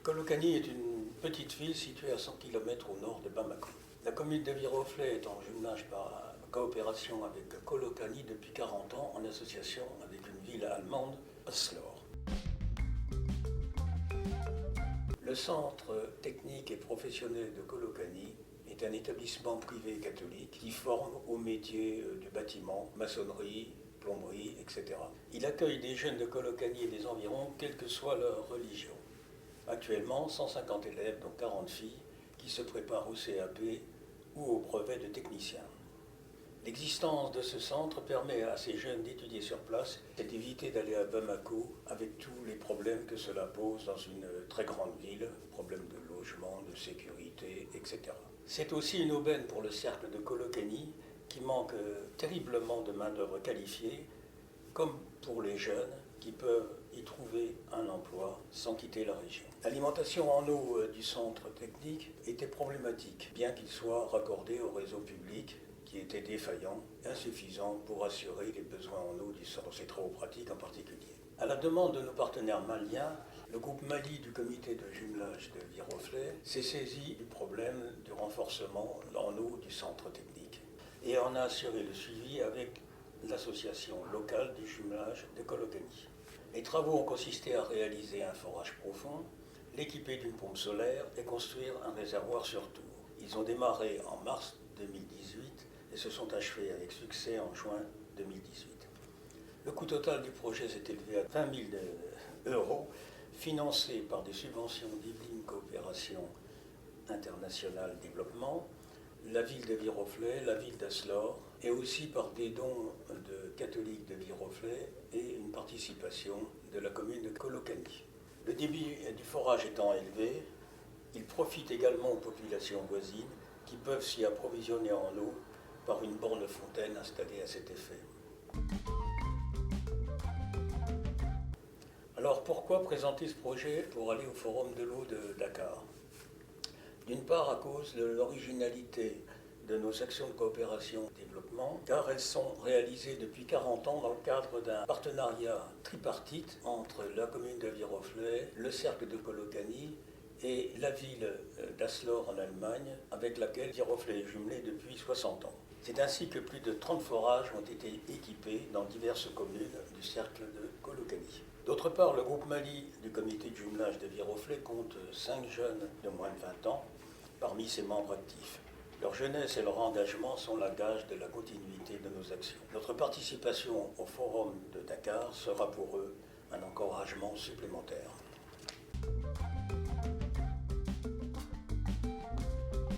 Kolokani est une petite ville située à 100 km au nord de Bamako. La commune de Viroflay est en jumelage par coopération avec Kolokani depuis 40 ans en association avec une ville allemande, Aslor. Le centre technique et professionnel de Kolokani est un établissement privé catholique qui forme au métier du bâtiment, maçonnerie, plomberie, etc. Il accueille des jeunes de Kolokani et des environs, quelle que soit leur religion. Actuellement, 150 élèves, dont 40 filles, qui se préparent au CAP ou au brevet de technicien. L'existence de ce centre permet à ces jeunes d'étudier sur place et d'éviter d'aller à Bamako avec tous les problèmes que cela pose dans une très grande ville, problèmes de logement, de sécurité, etc. C'est aussi une aubaine pour le cercle de Kolokani qui manque terriblement de main-d'œuvre qualifiée, comme pour les jeunes qui peuvent y trouver un emploi sans quitter la région. L'alimentation en eau du centre technique était problématique, bien qu'il soit raccordé au réseau public qui était défaillant, insuffisant pour assurer les besoins en eau du centre. C'est trop pratique en particulier. À la demande de nos partenaires maliens, le groupe Mali du comité de jumelage de Viroflay s'est saisi du problème du renforcement en eau du centre technique et en a assuré le suivi avec l'association locale du jumelage de Kolokani. Les travaux ont consisté à réaliser un forage profond, l'équiper d'une pompe solaire et construire un réservoir sur tour. Ils ont démarré en mars 2018 et se sont achevés avec succès en juin 2018. Le coût total du projet s'est élevé à 20 000 euros, financé par des subventions d'Yvelines Coopération Internationale Développement, la ville de Viroflay, la ville d'Aslor, et aussi par des dons de catholiques de Viroflay et une participation de la commune de Kolokani. Le débit du forage étant élevé, il profite également aux populations voisines qui peuvent s'y approvisionner en eau par une borne fontaine installée à cet effet. Alors pourquoi présenter ce projet pour aller au Forum de l'eau de Dakar ? D'une part à cause de l'originalité de nos actions de coopération et développement, car elles sont réalisées depuis 40 ans dans le cadre d'un partenariat tripartite entre la commune de Viroflay, le cercle de Kolokani et la ville d'Aslor en Allemagne, avec laquelle Viroflay est jumelée depuis 60 ans. C'est ainsi que plus de 30 forages ont été équipés dans diverses communes du cercle de Kolokani. D'autre part, le groupe Mali du comité de jumelage de Viroflay compte 5 jeunes de moins de 20 ans parmi ses membres actifs. Leur jeunesse et leur engagement sont la gage de la continuité de nos actions. Notre participation au Forum de Dakar sera pour eux un encouragement supplémentaire.